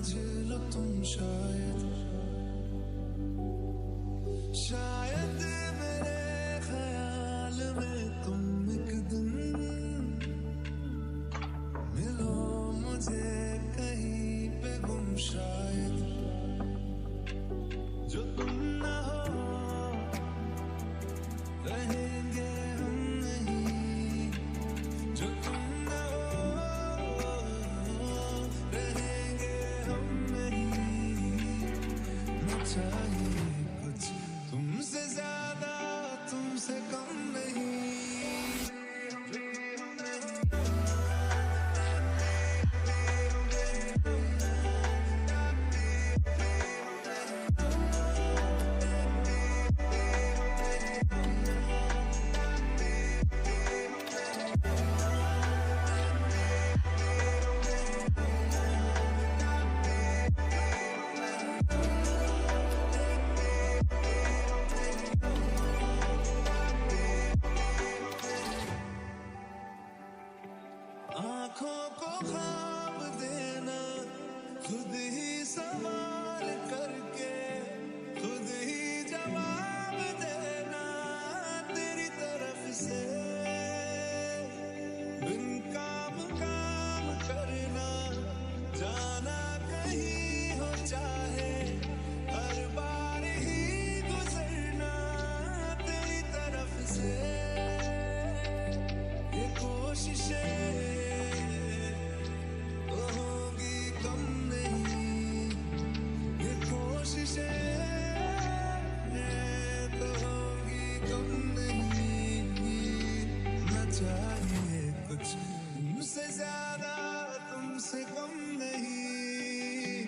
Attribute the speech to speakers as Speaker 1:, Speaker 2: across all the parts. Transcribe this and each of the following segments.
Speaker 1: समझ लो तुम शायद शायद मेरे ख्याल में तुम एक दिन मिलो मुझे कहीं पे गुम शायद जो तुम ना हो रहेंगे हम नहीं जो तुम ना हो रहेंगे हम नहीं न चाहिए कुछ तुमसे ज्यादा तुमसे कम नहीं आँखों को ख्वाब देना खुद ही सवाल करके खुद ही जवाब देना तेरी तरफ से बिन काम करना जाना कहीं हो चाहे हर बार ही गुजरना तेरी तरफ से ये कोशिशें कुछ तुमसे ज्यादा तुमसे कम नहीं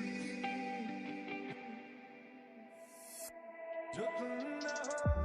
Speaker 1: जो तुम ना हो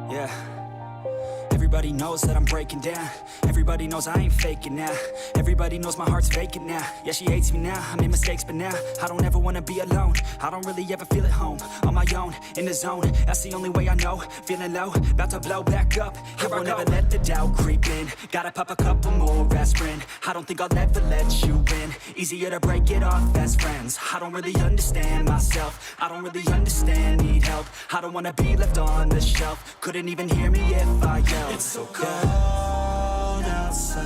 Speaker 2: Yeah. Everybody knows that I'm breaking down. Everybody knows I ain't faking now. Everybody knows my heart's vacant now. Yeah, she hates me now, I made mistakes, but now I don't ever wanna be alone. I don't really ever feel at home. On my own, in the zone, that's the only way I know. Feeling low, about to blow back up. Here I won't ever let the doubt creep in. Gotta pop a couple more aspirin. I don't think I'll ever let you in. Easier to break it off best friends. I don't really understand myself. I don't really understand, need help. I don't wanna be left on the shelf. Couldn't even hear me if I yelled.
Speaker 1: It's so cold outside.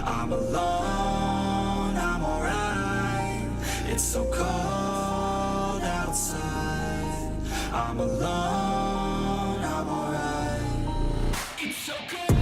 Speaker 1: I'm alone, I'm alright. It's so cold outside. I'm alone, I'm alright. It's so cold.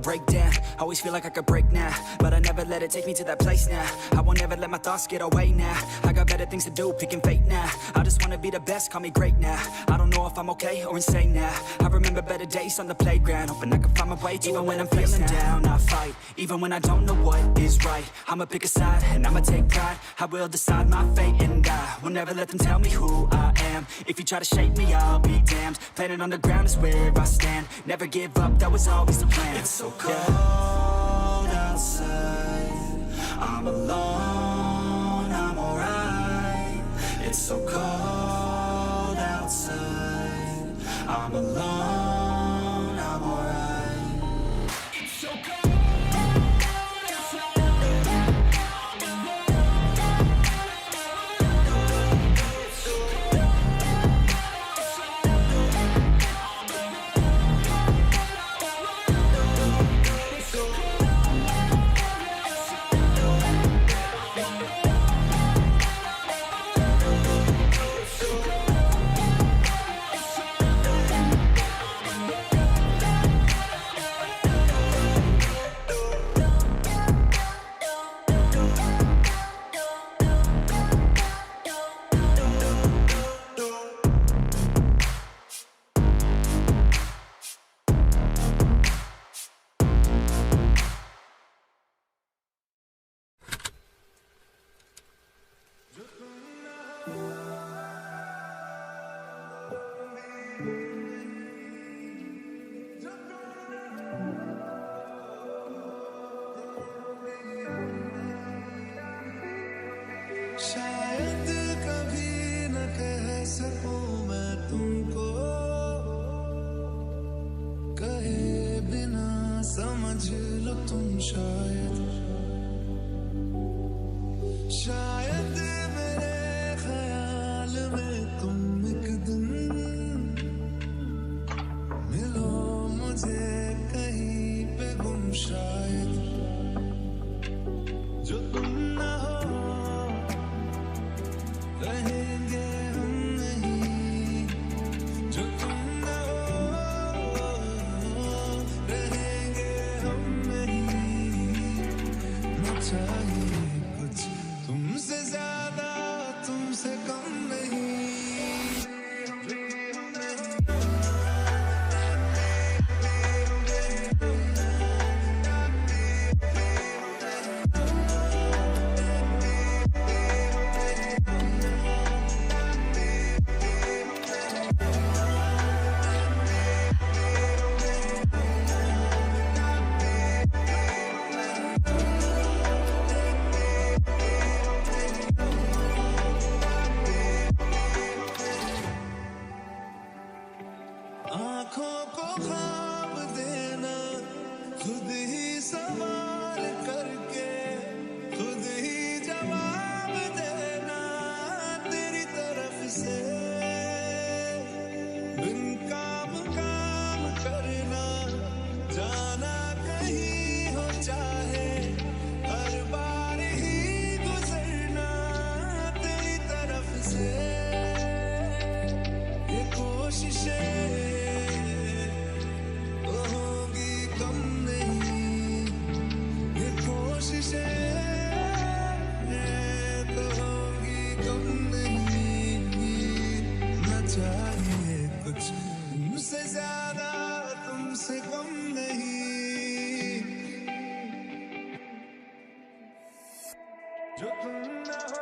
Speaker 2: Break down, always feel like I could break now, but I never let it take me to that place now. I won't ever let my thoughts get away now. I got better things to do, picking fate now. I just wanna be the best, call me great now. I don't know if I'm okay or insane now. I remember better days on the playground, hoping I can find my way to even when I'm feeling down. I fight, even when I don't know what is right. I'ma pick a side, and I'ma take pride. I will decide my fate, and I will never let them tell me who I am. If you try to shape me, I'll be damned. Planet on the ground is where I stand. Never give up, that was always the plan.
Speaker 1: It's so cold outside. I'm alone, I'm alright. It's so cold outside. I'm alone, I'm alright. It's so cold. शायद कभी न कह सकूं मैं तुमको, कहे बिना समझ लो तुम शायद मेरे ख्याल में तुम एक दिन मिलो मुझे कहीं पे गुम शायद जो तुम ना हो रहेंगे हम नहीं, जो तुम ना हो रहेंगे हम नहीं। आंखों को ख्वाब देना, खुद ही सवाल करके खुद ही जवाब देना तेरी तरफ से, बिन काम काम करना, जाना कहीं हो चाहे, हर बार ही गुजरना तेरी तरफ से। ये कोशिशें तो होंगी कम नहीं, ये कोशिशें तो होंगी कम नहीं, न चाहिए कुछ तुमसे ज्यादा तुमसे कम नहीं, जो तुम न हो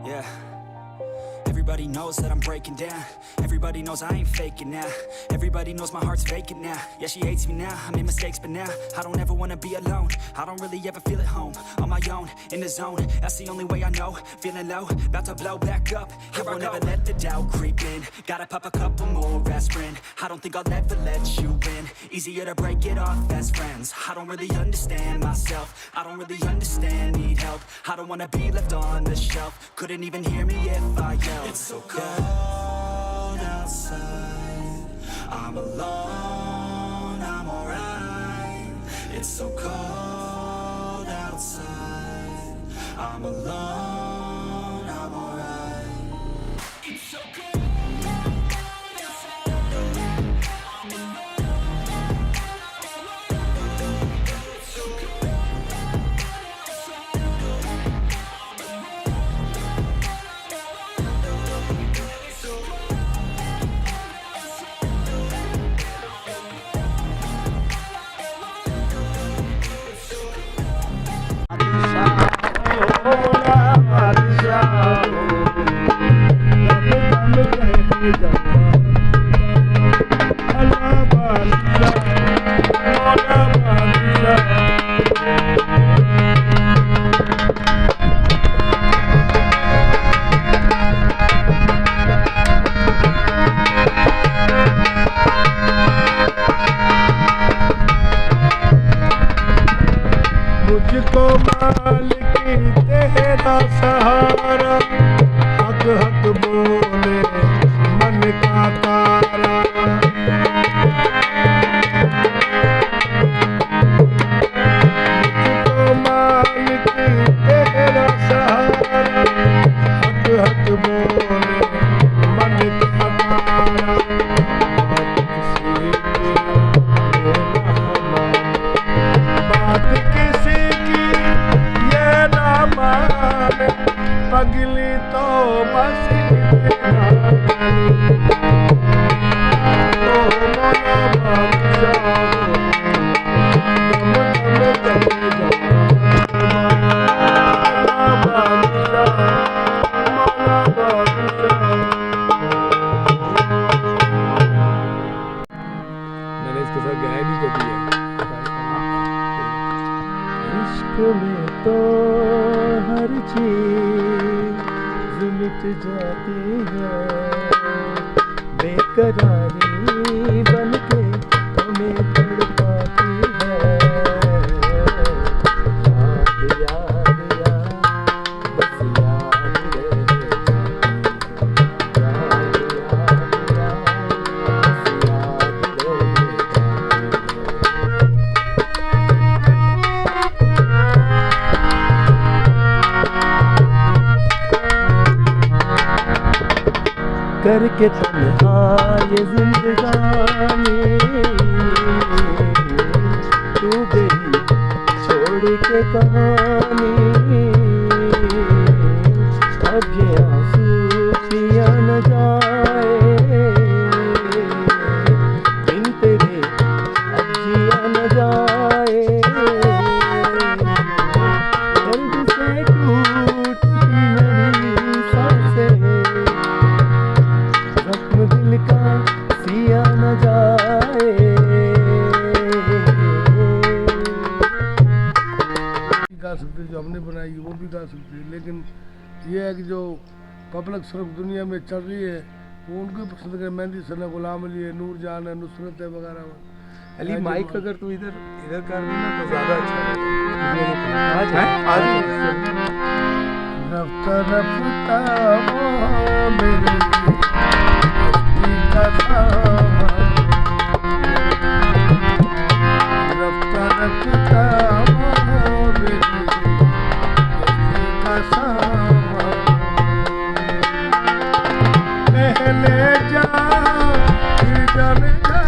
Speaker 2: Yeah. Everybody knows that I'm breaking down. Everybody knows I ain't faking now. Everybody knows my heart's vacant now. Yeah, she hates me now, I made mistakes, but now I don't ever wanna be alone. I don't really ever feel at home. On my own, in the zone, that's the only way I know. Feeling low, about to blow back up. Here I won't ever let the doubt creep in. Gotta pop a couple more aspirin. I don't think I'll ever let you in. Easier to break it off best friends. I don't really understand myself. I don't really understand, need help. I don't wanna be left on the shelf. Couldn't even hear me if I yelled.
Speaker 1: It's so cold outside. I'm alone, I'm alright. It's so cold outside. I'm alone, I'm alright. It's so cold outside. I'm alone. It's so cold outside.
Speaker 3: मुझको मालिक तेरा सहारा, हक हक बोले मन का तारा। मुझको मालिक तेरा सहारा, हक हक बोले मन का तारा। बात किसी की ये ना माने, पगली तो बस इतना ओ मोला बादशाह, दम दम चले जाओ मोला बादशाह, मोला बादशाह। मैंने इसके साथ गाया भी तो किया। इश्क में तो हर चीज मिट जाती है, बेकरारी बनके हमें तड़पाती है। याद याद याद बस याद करके तन्हा ये जिंदगानी तू गई छोड़ के कहानी अब ये आंसू पिया न जाए बिन तेरे अब जिया न जाए दर्द से टूटती मेरी सांसें जख्म दिल का सिया न जाए।
Speaker 4: गा सकते जो हमने बनाई वो भी गा सकते हैं, लेकिन ये है कि जो पब्लिक सिर्फ दुनिया में चल रही है वो उनको पसंद करे। मेहंदी सना, गुलाम अली है, नूर जान है, नुसरत है वगैरह।
Speaker 5: अली माइक अगर तू इधर इधर कर देना तो ज्यादा अच्छा लगेगा।
Speaker 4: रफ्ता रफ्ता वो मेरी हस्ती का सामान, रफ्ता रफ्ता वो मेरी हस्ती का सामान, पहले जा फिर जाने जा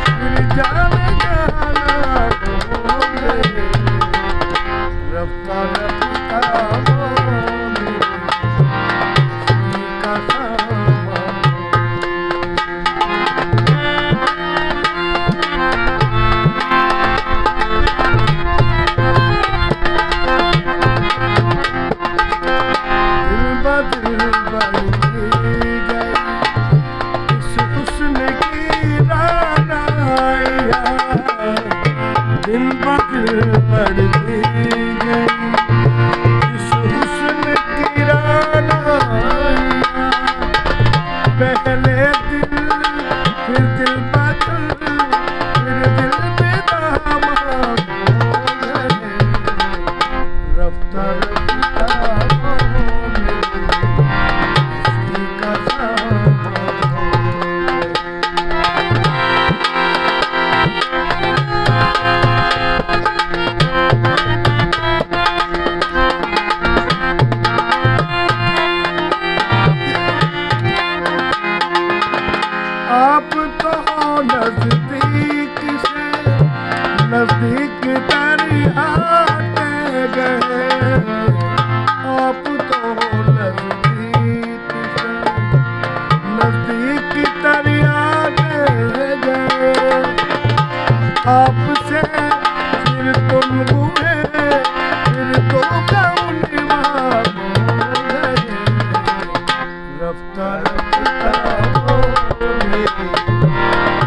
Speaker 4: फिर जाने जाना ढूंढे, रफ्ता रफ्ता वो मेरी हस्ती का सामान। दिल बदल बन गई इस हुस्न की रानाइया, दिल बदल बन गई इस हुस्न की रानाइया, पहले दिल फिर दिल बदल फिर दिल बेदामाद हो गए, रफ्ता रफ्ता वो मेरी हस्ती का सामान। आप तो नजदीक से नजदीक दरियाते गए, आप तो नजदीक से नजदीक दरियाते गए, आपसे फिर तुम हुए फिर तो कौन निवार हो गए, रफ्ता रफ्ता वो मेरी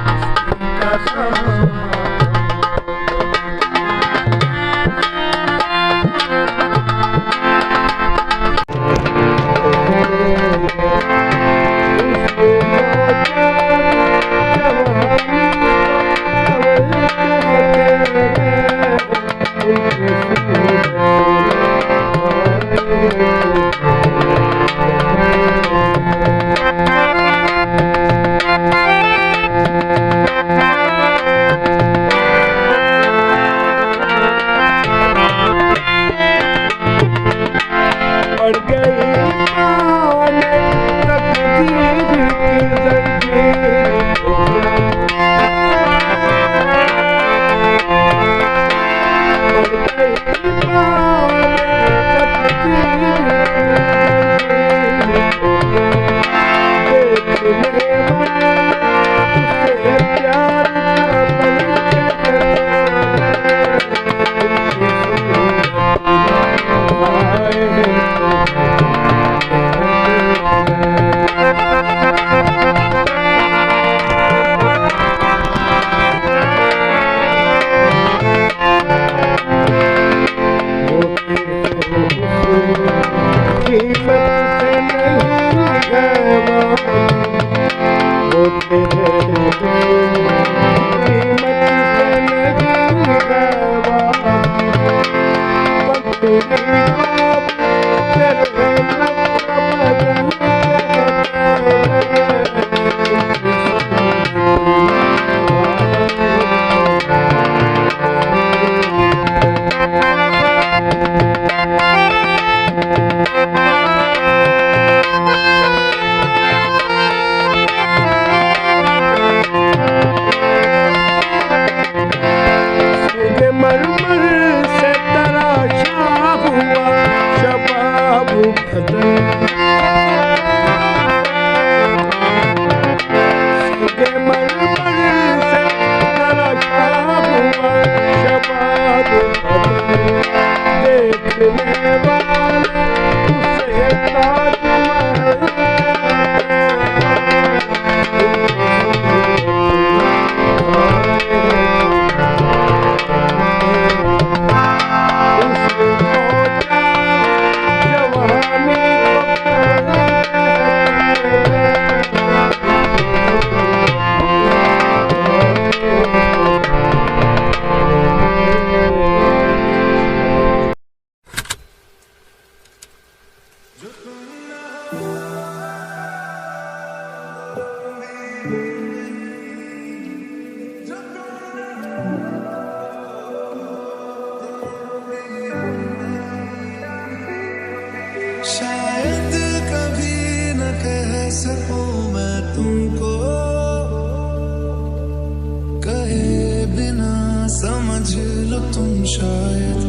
Speaker 4: हस्ती का सामान। पड़ गई माने तकदीर की जंजीर, पड़ गई माने तकदीर की जंजीर, देखने वाला तुझसे प्यार का बल
Speaker 1: शायद कभी न कह सकूं मैं तुमको, कहे बिना समझ लो तुम शायद